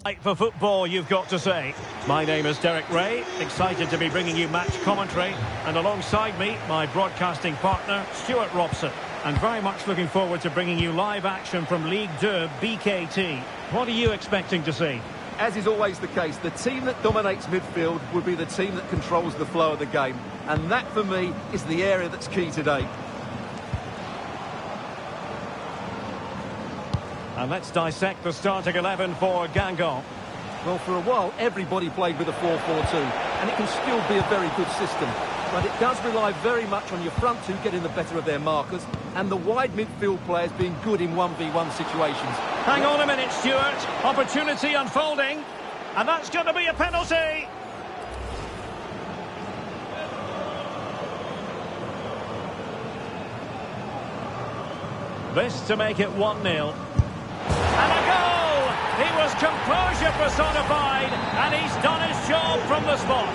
For football, you've got to say. My name is Derek Ray, excited to be bringing you match commentary, and alongside me, my broadcasting partner, Stuart Robson. And very much looking forward to bringing you live action from Ligue 2 BKT. What are you expecting to see? As is always the case, the team that dominates midfield will be the team that controls the flow of the game. And that, for me, is the area that's key today. And let's dissect the starting 11 for Guingamp. Well, for a while, everybody played with a 4-4-2, and it can still be a very good system. But it does rely very much on your front two getting the better of their markers, and the wide midfield players being good in 1v1 situations. Hang on a minute, Stuart. Opportunity unfolding, and that's going to be a penalty. This to make it 1-0. And a goal! He was composure personified, and he's done his job from the spot.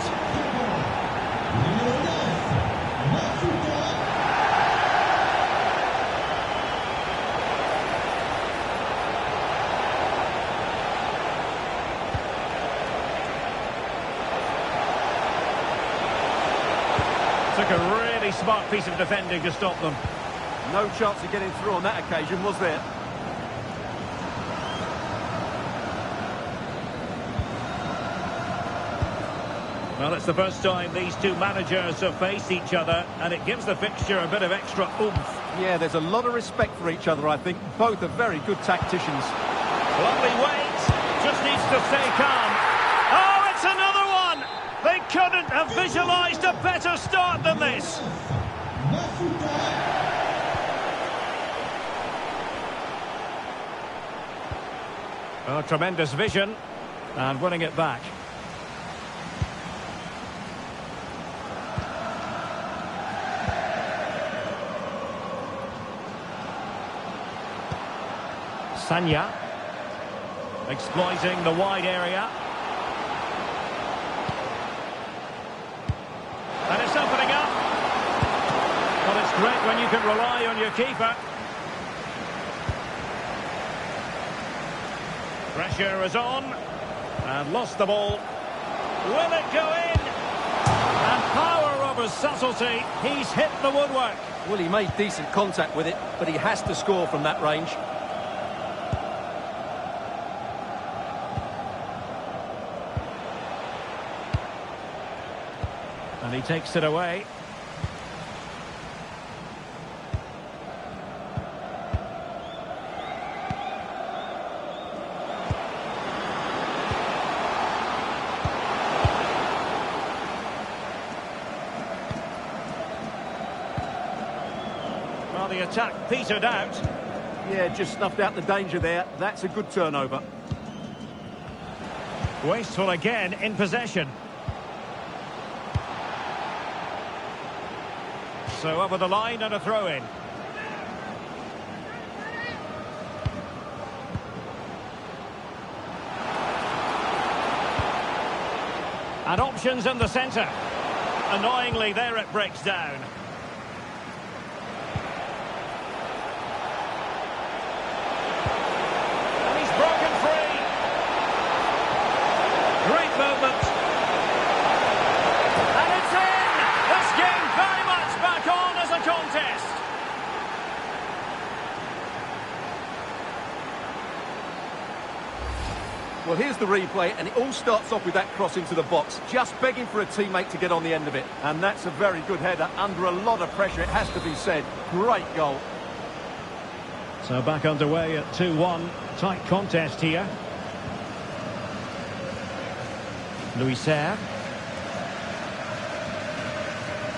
Took a really smart piece of defending to stop them. No chance of getting through on that occasion, was there? Well, it's the first time these two managers have faced each other, and it gives the fixture a bit of extra oomph. Yeah, there's a lot of respect for each other, I think. Both are very good tacticians. Lovely weight, just needs to stay calm. Oh, it's another one! They couldn't have visualised a better start than this. Oh, tremendous vision, and winning it back. Sanya, exploiting the wide area. And it's opening up. Well, it's great when you can rely on your keeper. Pressure is on. And lost the ball. Will it go in? And power over subtlety. He's hit the woodwork. Well, he made decent contact with it, but he has to score from that range. And he takes it away. Well, the attack petered out. Yeah, just snuffed out the danger there. That's a good turnover. Wasteful again in possession. So over the line and a throw-in. And options in the centre. Annoyingly, there it breaks down. And he's broken free. Great movement. And it's in! This game very much back on as a contest. Well, here's the replay, and it all starts off with that cross into the box, just begging for a teammate to get on the end of it. And that's a very good header, under a lot of pressure, it has to be said. Great goal. So back underway at 2-1. Tight contest here. Louis Serre.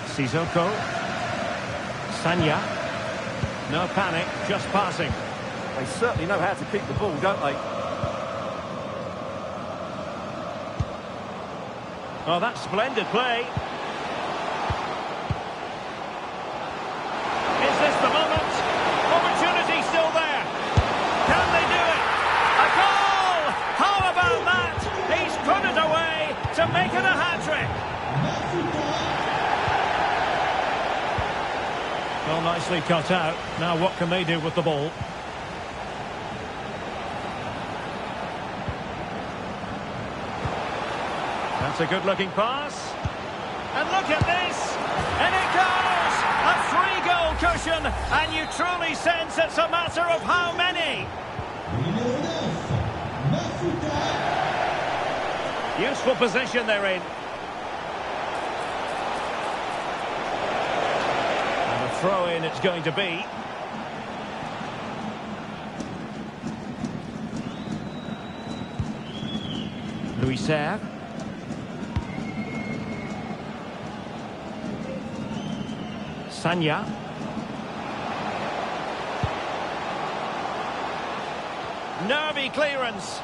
Sissoko. Sanya. No panic, just passing. They certainly know how to keep the ball, don't they? Oh, that's splendid play. Is this the moment? Opportunity still there. Can they do it? A goal! How about that? He's put it away to make it a hat-trick. Well, nicely cut out. Now what can they do with the ball? That's a good-looking pass. And look at this! And it goes! A three-goal cushion, and you truly sense it's a matter of how many. Useful position they're in. And a throw-in it's going to be. Louis Serre. Sanya. Nervy clearance.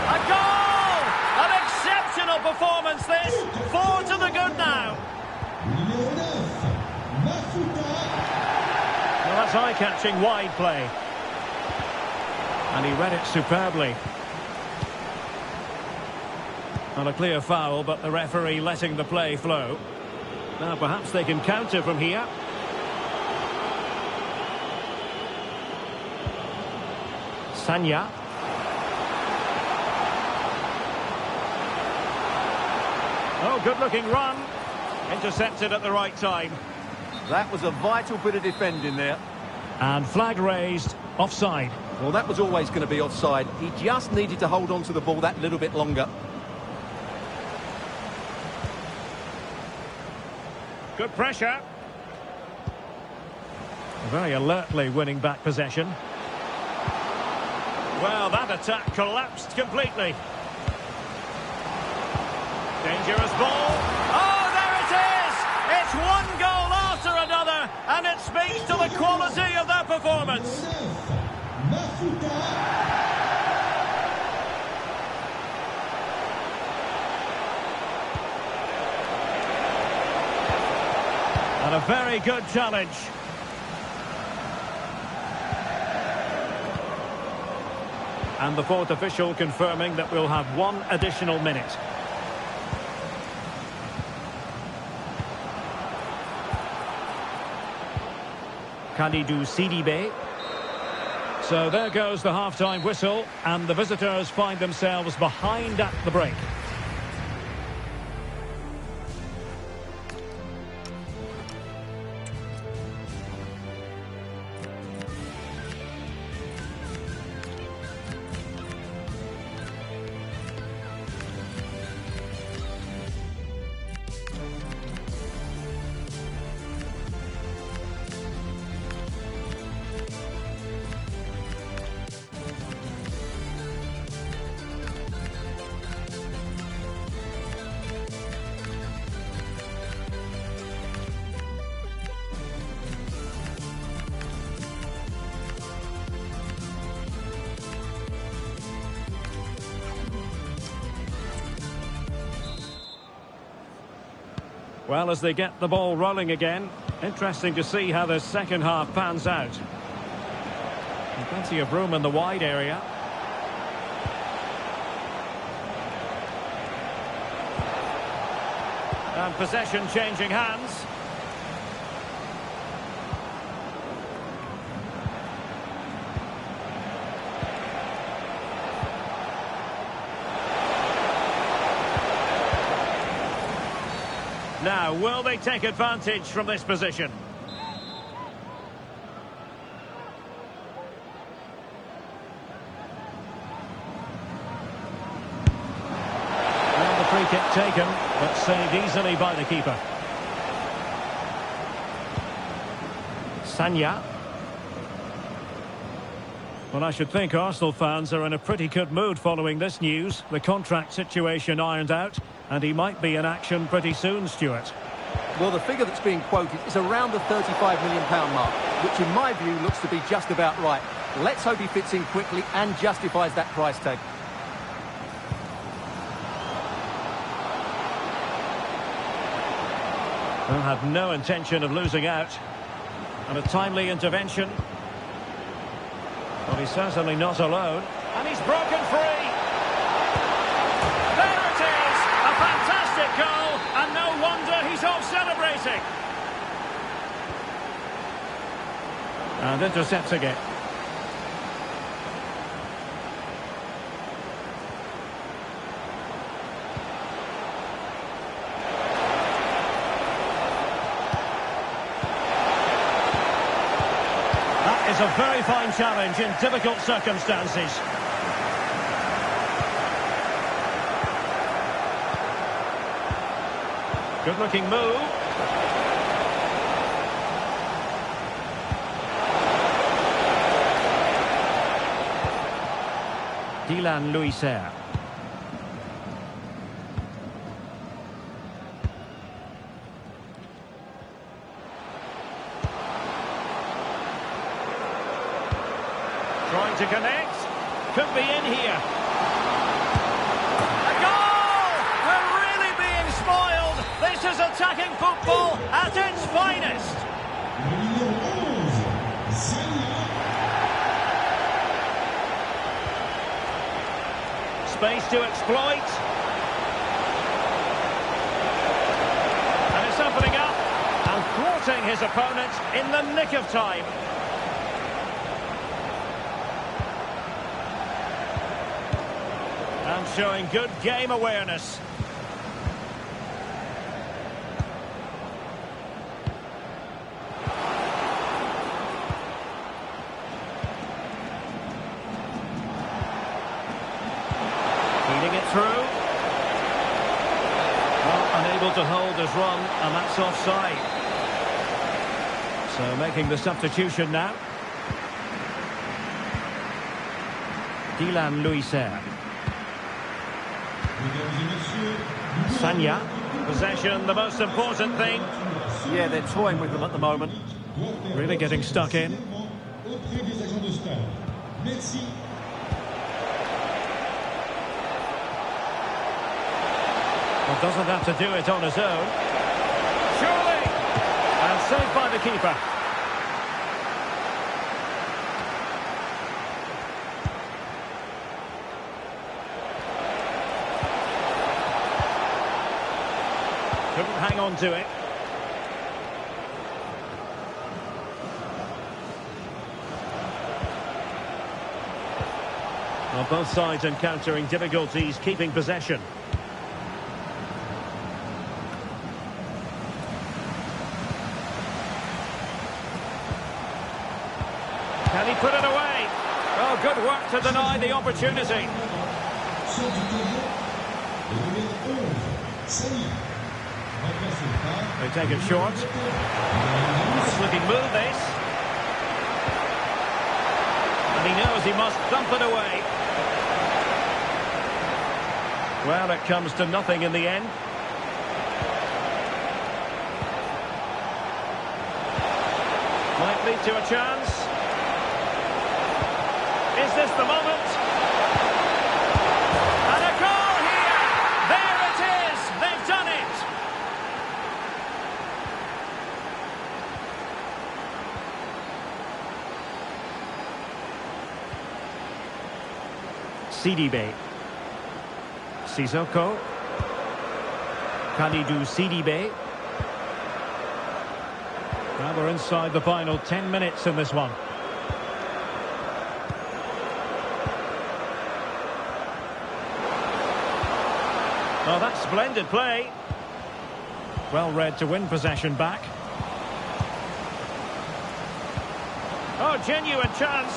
A goal! An exceptional performance this. 4 to the good now. Well, that's eye-catching wide play. And he read it superbly. Not a clear foul, but the referee letting the play flow. Now perhaps they can counter from here. Sanya. Oh, good-looking run. Intercepted at the right time. That was a vital bit of defending there. And flag raised, offside. Well, that was always going to be offside. He just needed to hold on to the ball that little bit longer. Good pressure. Very alertly winning back possession. Well, that attack collapsed completely. Dangerous ball. Oh, there it is! It's one goal after another, and it speaks to the quality of their performance. And a very good challenge. And the fourth official confirming that we'll have one additional minute. Kalidou Sidibé. So there goes the half-time whistle, and the visitors find themselves behind at the break. Well, as they get the ball rolling again, interesting to see how the second half pans out. And plenty of room in the wide area. And possession changing hands. Now, will they take advantage from this position? Well, the free kick taken, but saved easily by the keeper. Sanya. Well, I should think Arsenal fans are in a pretty good mood following this news. The contract situation ironed out, and he might be in action pretty soon, Stuart. Well, the figure that's being quoted is around the £35 million mark, which in my view looks to be just about right. Let's hope he fits in quickly and justifies that price tag. Well, had no intention of losing out. And a timely intervention. Well, he's certainly not alone. And he's broken free. There it is! A fantastic goal, and no wonder he's off celebrating. And intercepting it. a very fine challenge in difficult circumstances. Good-looking move. Dylan Luiser. Trying to connect. Could be in here. A goal! We're really being spoiled. This is attacking football at its finest. Space to exploit. And it's opening up and thwarting his opponent in the nick of time. And showing good game awareness. Feeding it through. Well, unable to hold his run, and that's offside. So making the substitution now. Dylan Luiser. Sanya. Possession, the most important thing. Yeah, they're toying with them at the moment. Really getting stuck in. Well, doesn't have to do it on his own. Surely! And saved by the keeper. Couldn't hang on to it. Well, both sides encountering difficulties keeping possession. Can he put it away? Oh, good work to deny the opportunity. They take it short. Nice looking move, this. And he knows he must dump it away. Well, it comes to nothing in the end. Might lead to a chance. Is this the moment? And a goal here! There it is! They've done it! Sidibe. Sissoko. Kalidou Sidibe. Now we're inside the final 10 minutes in this one. Oh, that's splendid play. Well read to win possession back. Oh, genuine chance.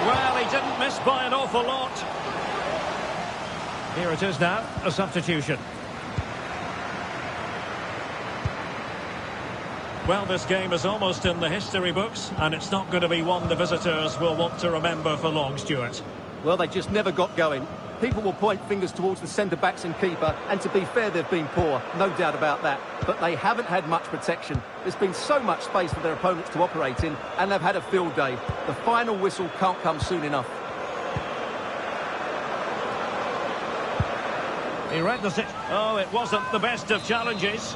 Well, he didn't miss by an awful lot. Here it is now, a substitution. Well, this game is almost in the history books, and it's not going to be one the visitors will want to remember for long, Stuart. Well, they just never got going. People will point fingers towards the centre-backs and keeper, and to be fair, they've been poor, no doubt about that. But they haven't had much protection. There's been so much space for their opponents to operate in, and they've had a field day. The final whistle can't come soon enough. He read the... Oh, it wasn't the best of challenges.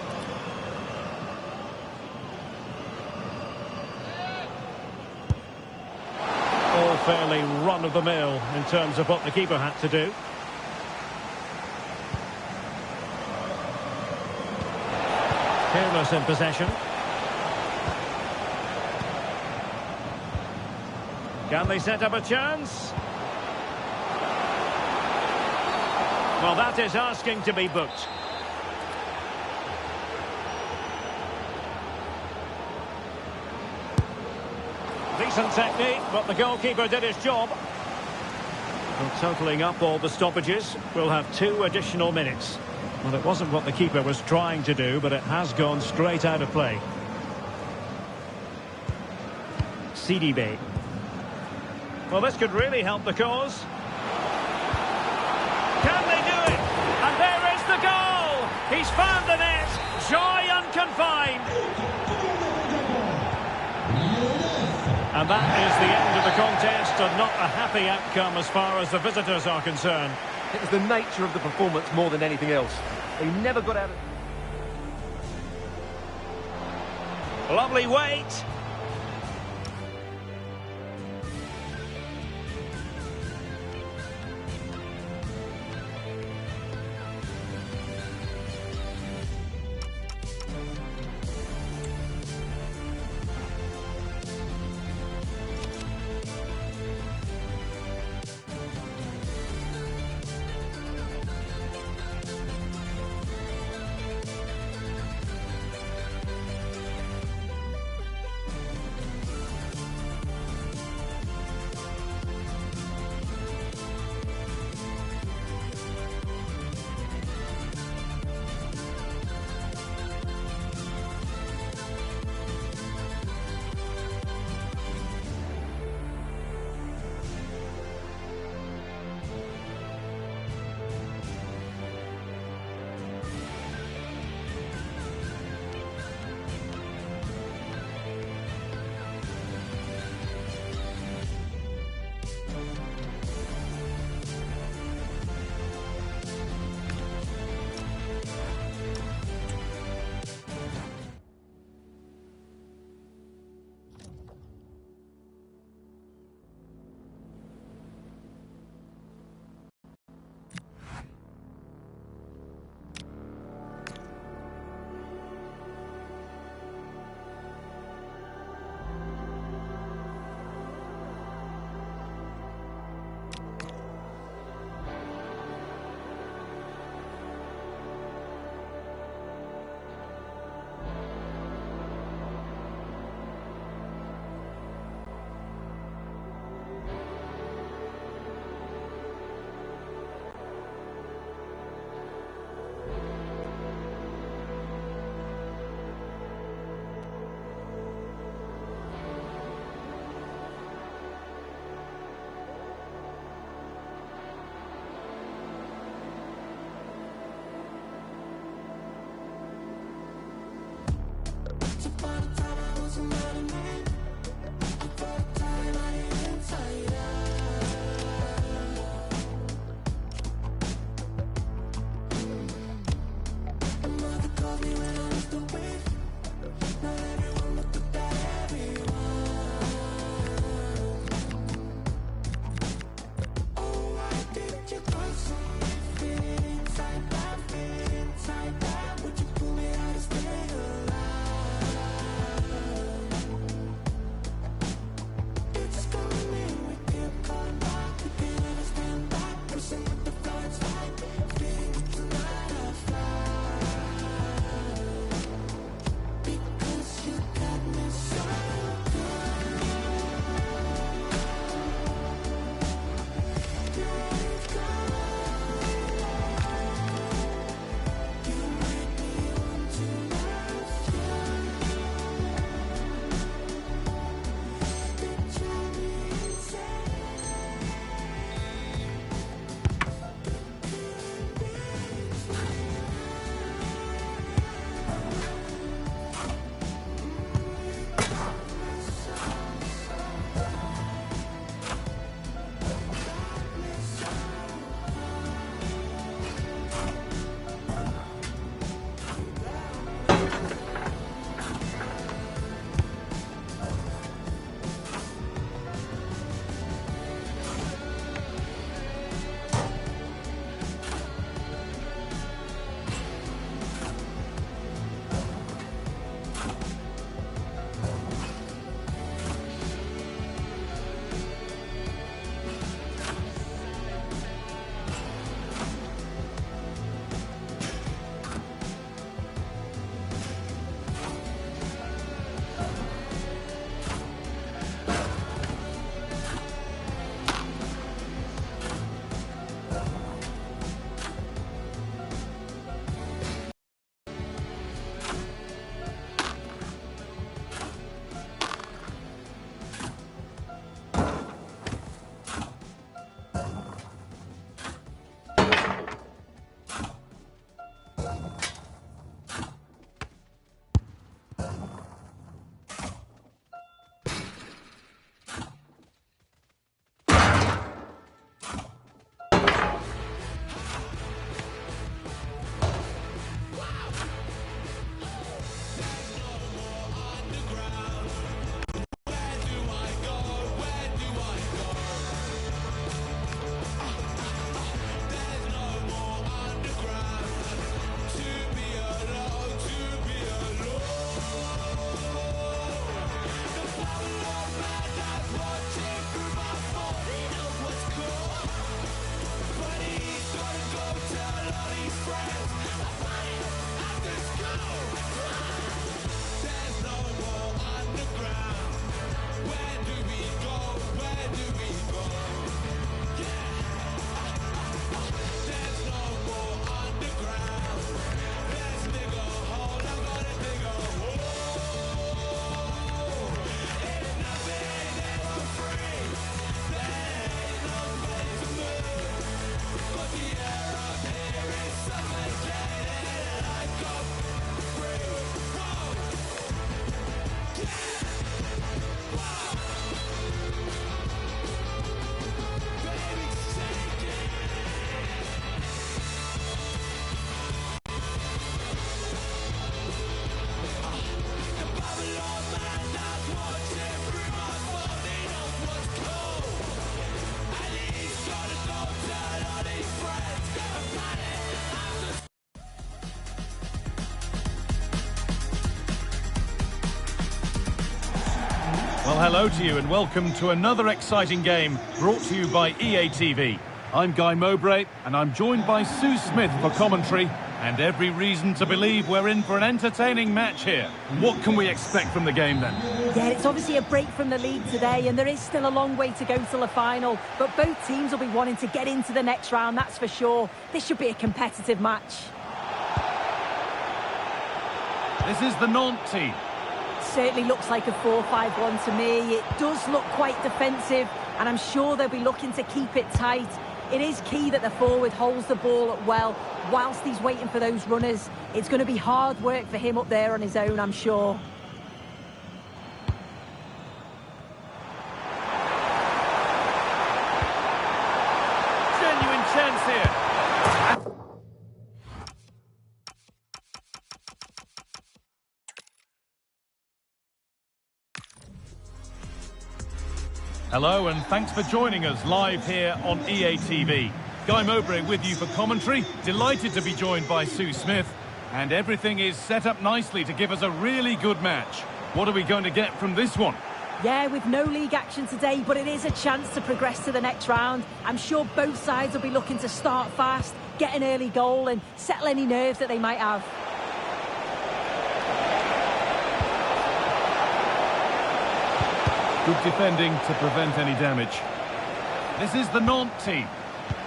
All fairly run-of-the-mill in terms of what the keeper had to do. Careless in possession. Can they set up a chance? Well, that is asking to be booked. The Decent technique, but the goalkeeper did his job. Well, totalling up all the stoppages, we'll have 2 additional minutes. Well, it wasn't what the keeper was trying to do, but it has gone straight out of play. CDB. Well, this could really help the cause. Can they do it? And there is the goal! He's found the net! Joy unconfined! And that is the end of the contest, and not a happy outcome as far as the visitors are concerned. It was the nature of the performance more than anything else. They never got out of... Lovely weight. Well, hello to you and welcome to another exciting game brought to you by EATV. I'm Guy Mowbray and I'm joined by Sue Smith for commentary, and every reason to believe we're in for an entertaining match here. What can we expect from the game then? Yeah, it's obviously a break from the league today and there is still a long way to go till the final, but both teams will be wanting to get into the next round, that's for sure. This should be a competitive match. This is the Nantes team. Certainly looks like a 4-5-1 to me. It does look quite defensive and I'm sure they'll be looking to keep it tight. It is key that the forward holds the ball up well whilst he's waiting for those runners. It's going to be hard work for him up there on his own, I'm sure. Genuine chance here. Hello and thanks for joining us live here on EATV. Guy Mowbray with you for commentary. Delighted to be joined by Sue Smith. And everything is set up nicely to give us a really good match. What are we going to get from this one? Yeah, with no league action today, but it is a chance to progress to the next round. I'm sure both sides will be looking to start fast, get an early goal and settle any nerves that they might have. Good defending to prevent any damage. This is the Nantes team.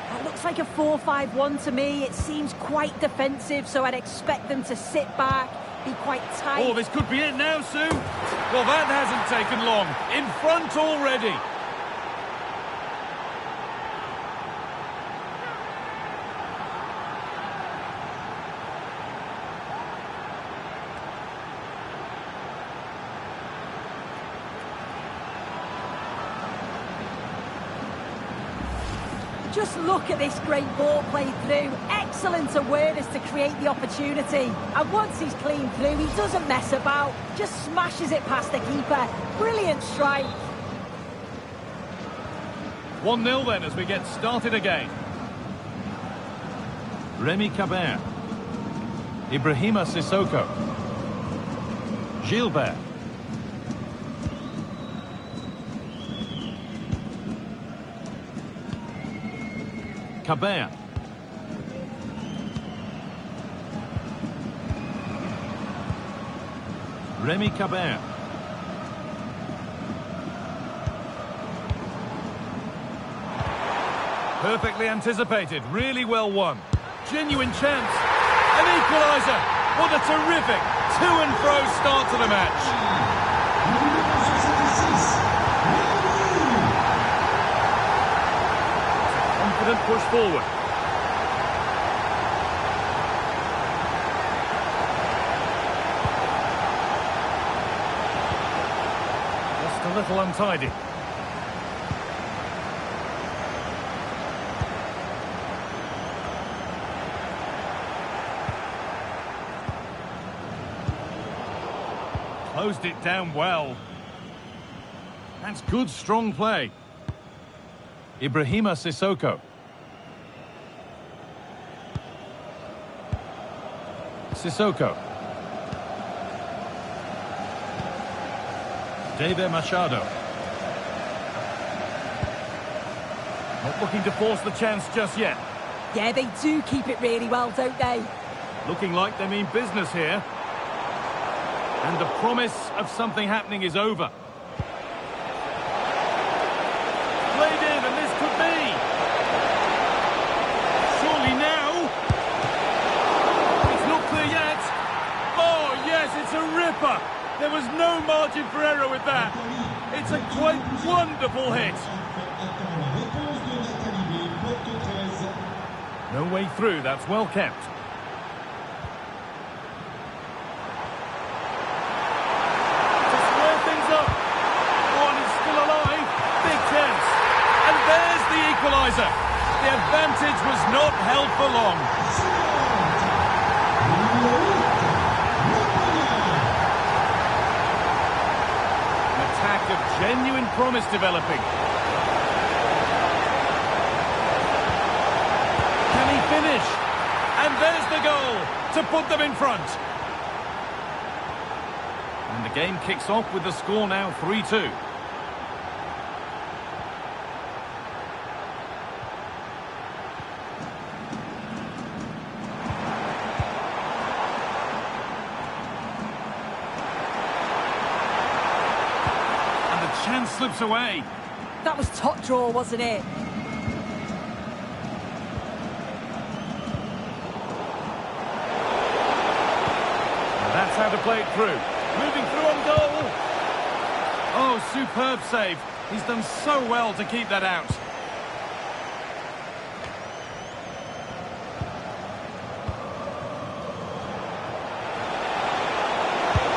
That looks like a 4-5-1 to me. It seems quite defensive, so I'd expect them to sit back, be quite tight. Oh, this could be it now, Sue. Well, that hasn't taken long. In front already. Just look at this great ball played through. Excellent awareness to create the opportunity. And once he's clean through, he doesn't mess about. Just smashes it past the keeper. Brilliant strike. 1-0 then as we get started again. Remy Cabert. Ibrahima Sissoko. Gilbert. Cabert. Remy Cabert. Perfectly anticipated, really well won. Genuine chance. An equaliser. What a terrific to and fro start to the match. Push forward. Just a little untidy. Closed it down well. That's good, strong play. Ibrahima Sissoko. Sissoko. David Machado. Not looking to force the chance just yet. Yeah, they do keep it really well, don't they? Looking like they mean business here. And the promise of something happening is over. Played in, and this could be. Surely now. It's not clear yet. Oh, yes, it's a ripper. There was no margin for error with that. It's a quite wonderful hit. No way through, that's well kept. To square things up. Oh, and it's still alive. Big chance. And there's the equaliser. The advantage was not held for long. An attack of genuine promise developing. Can he finish? And there's the goal to put them in front. And the game kicks off with the score now 3-2. slips away. That was top draw, wasn't it? That's how to play it through. Moving through on goal. Oh, superb save. He's done so well to keep that out.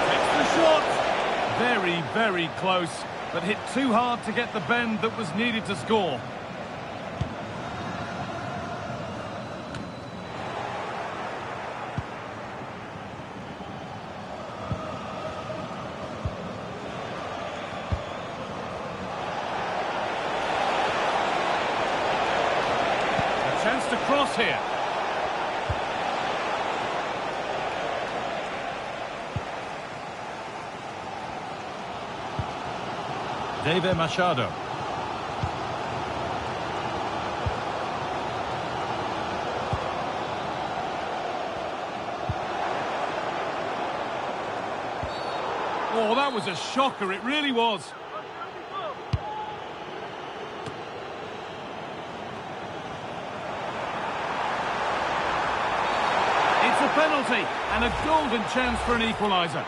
Takes the shot. Very, very close, but hit too hard to get the bend that was needed to score. Chance to cross here. David Machado. Oh, that was a shocker, it really was. It's a penalty and a golden chance for an equaliser.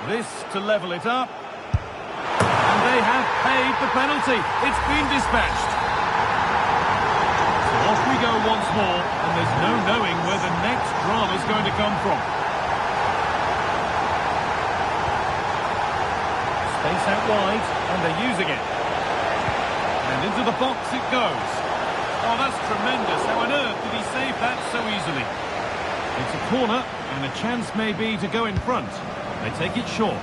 This to level it up. And they have paid the penalty. It's been dispatched. So off we go once more, and there's no knowing where the next drama's going to come from. Space out wide, and they're using it. And into the box it goes. Oh, that's tremendous. How on earth did he save that so easily? It's a corner, and a chance maybe to go in front. They take it short.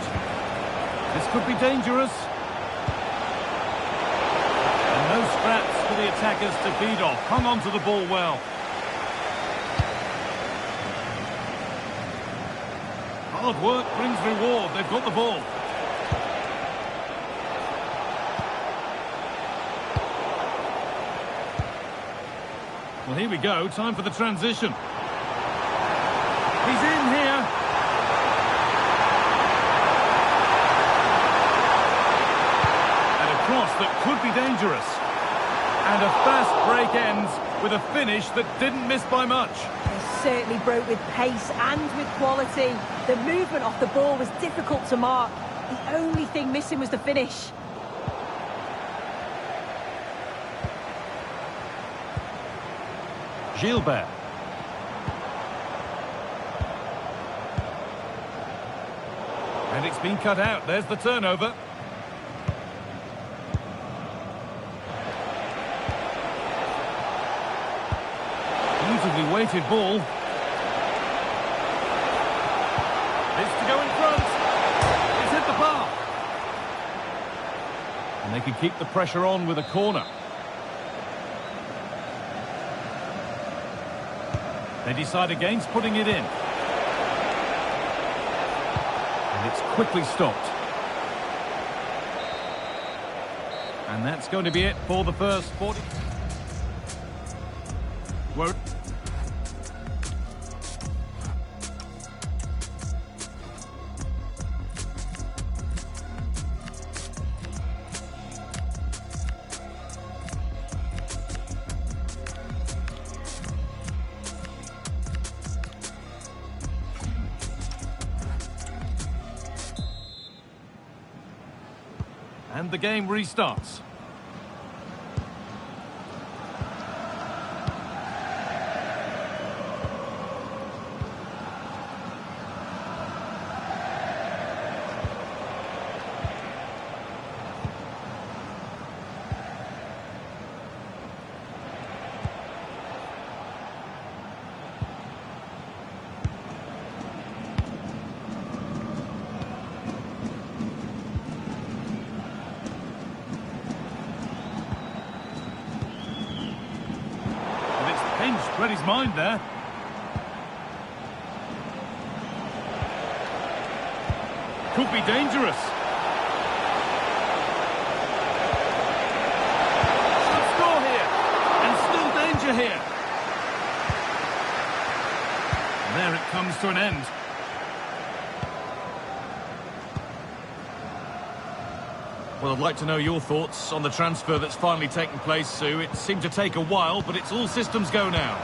This could be dangerous. And no scraps for the attackers to feed off. Hung on to the ball well. Hard work brings reward. They've got the ball. Well, here we go. Time for the transition. He's in here. And a cross that could be dangerous. And a fast break ends with a finish that didn't miss by much. He certainly broke with pace and with quality. The movement off the ball was difficult to mark. The only thing missing was the finish. Gilbert. And it's been cut out. There's the turnover. Beautifully weighted ball. It's to go in front. It's hit the bar. And they can keep the pressure on with a corner. They decide against putting it in. And it's quickly stopped. And that's going to be it for the first 40. Where... And the game restarts. Read his mind there. Could be dangerous. Should score here. And still danger here. And there it comes to an end. Well, I'd like to know your thoughts on the transfer that's finally taken place, Sue. It seemed to take a while, but it's all systems go now.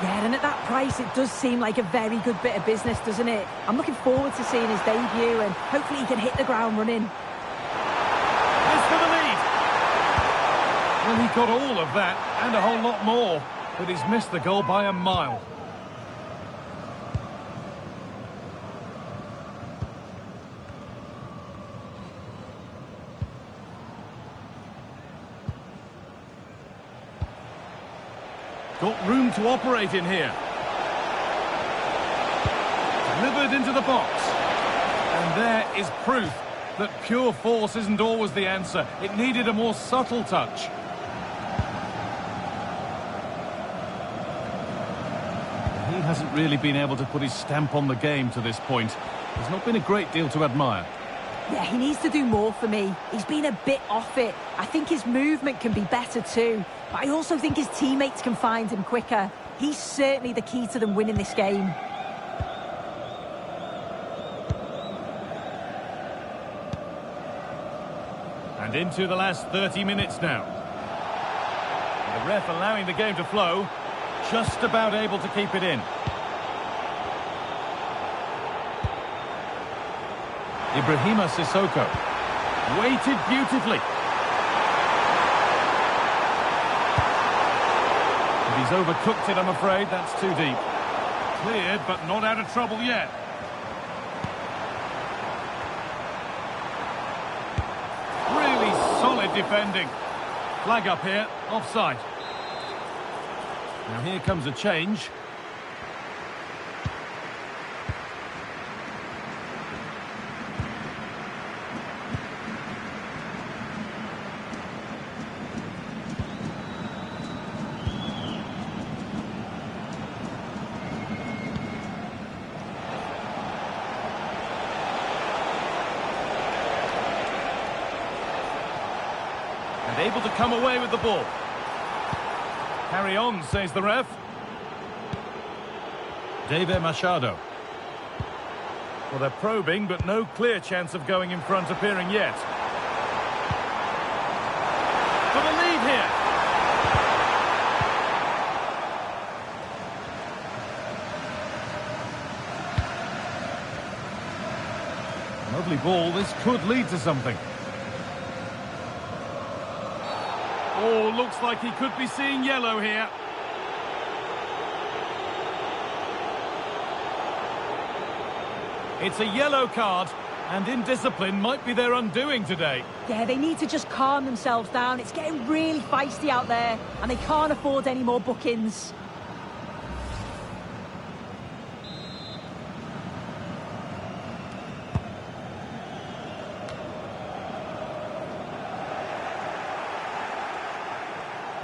Yeah, and at that price, it does seem like a very good bit of business, doesn't it? I'm looking forward to seeing his debut, and hopefully he can hit the ground running. It's for the lead! Well, he got all of that, and a whole lot more, but he's missed the goal by a mile. Got room to operate in here. Delivered into the box. And there is proof that pure force isn't always the answer. It needed a more subtle touch. He hasn't really been able to put his stamp on the game to this point. There's not been a great deal to admire. Yeah, he needs to do more for me. He's been a bit off it. I think his movement can be better too. But I also think his teammates can find him quicker. He's certainly the key to them winning this game. And into the last 30 minutes now. The ref allowing the game to flow. Just about able to keep it in. Ibrahima Sissoko. Weighted beautifully. But he's overcooked it, I'm afraid. That's too deep. Cleared, but not out of trouble yet. Really solid defending. Flag up here. Offside. Now here comes a change. And able to come away with the ball. Carry on, says the ref. David Machado. Well, they're probing, but no clear chance of going in front appearing yet. For the lead here. Lovely ball. This could lead to something. Oh, looks like he could be seeing yellow here. It's a yellow card, and indiscipline might be their undoing today. Yeah, they need to just calm themselves down. It's getting really feisty out there, and they can't afford any more bookings.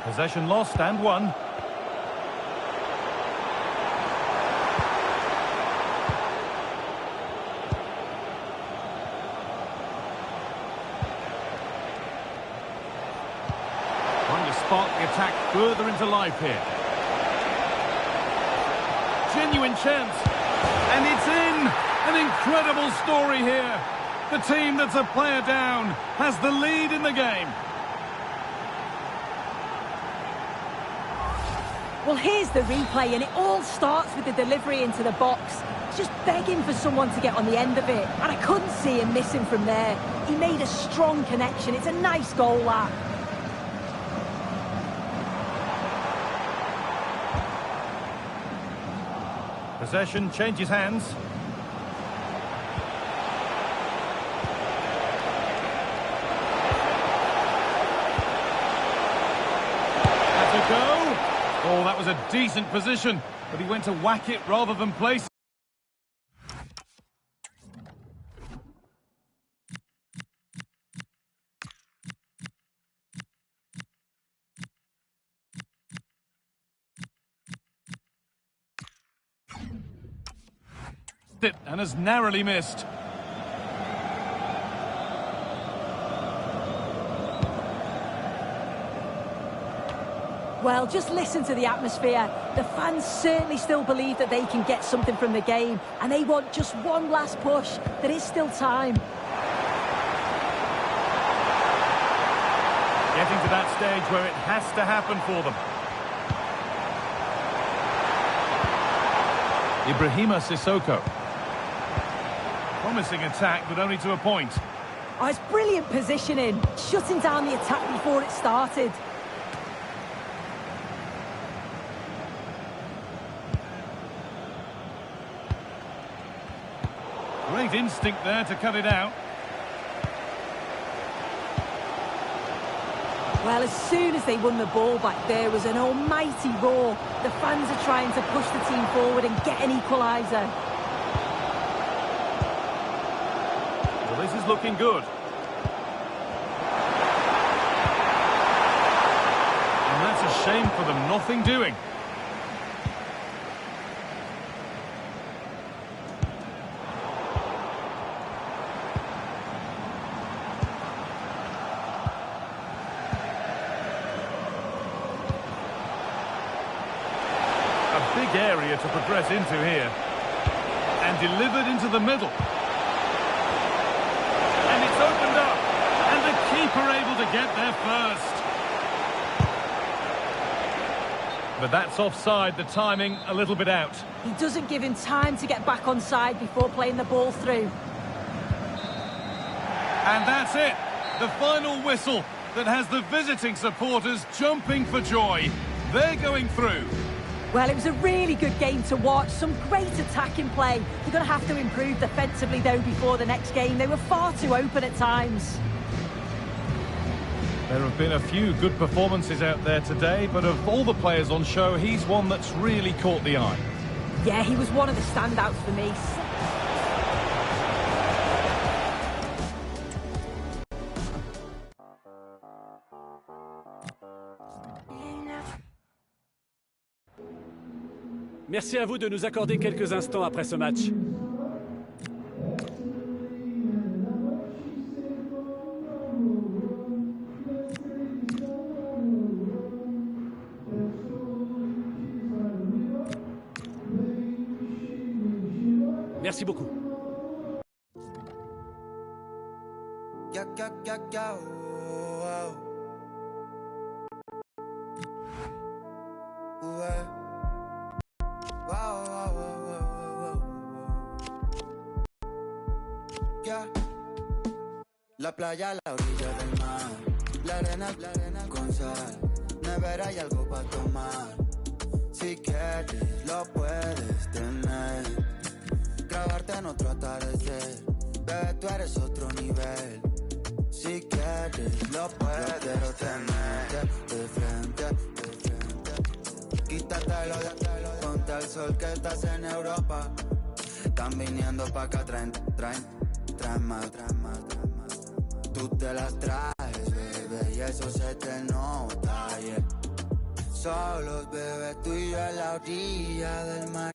Possession lost and won. Trying to spark the attack further into life here. Genuine chance. And it's in! An incredible story here. The team that's a player down has the lead in the game. Well, here's the replay, and it all starts with the delivery into the box. Just begging for someone to get on the end of it, and I couldn't see him missing from there. He made a strong connection. It's a nice goal, that. Possession changes hands. That's a go. Oh, that was a decent position, but he went to whack it rather than place. It and has narrowly missed. Well, just listen to the atmosphere. The fans certainly still believe that they can get something from the game, and they want just one last push. There is still time. getting to that stage where it has to happen for them. Ibrahima Sissoko. Promising attack, but only to a point. Oh, it's brilliant positioning, shutting down the attack before it started. Great instinct there to cut it out. Well, as soon as they won the ball back, there was an almighty roar. The fans are trying to push the team forward and get an equaliser. Well, this is looking good. And that's a shame for them, nothing doing. Big area to progress into here. And delivered into the middle. And it's opened up. And the keeper able to get there first. But that's offside, the timing a little bit out. He doesn't give him time to get back on side before playing the ball through. And that's it. The final whistle that has the visiting supporters jumping for joy. They're going through. Well, it was a really good game to watch. Some great attacking play. They're going to have to improve defensively, though, before the next game. They were far too open at times. There have been a few good performances out there today, but of all the players on show, he's one that's really caught the eye. Yeah, he was one of the standouts for me. Merci à vous de nous accorder quelques instants après ce match. Merci beaucoup. La playa a la orilla del mar, la arena con sal, nevera y algo para tomar. Si quieres lo puedes tener, grabarte en otro atardecer, bebé tú eres otro nivel. Si quieres lo puedes tener, de frente, quítatelo, ponte al sol que estás en Europa. Están viniendo pa' acá, traen más. Tú te las traes, bebé, y eso se te nota, yeah. Solos, bebé, tú y yo en la orilla del mar.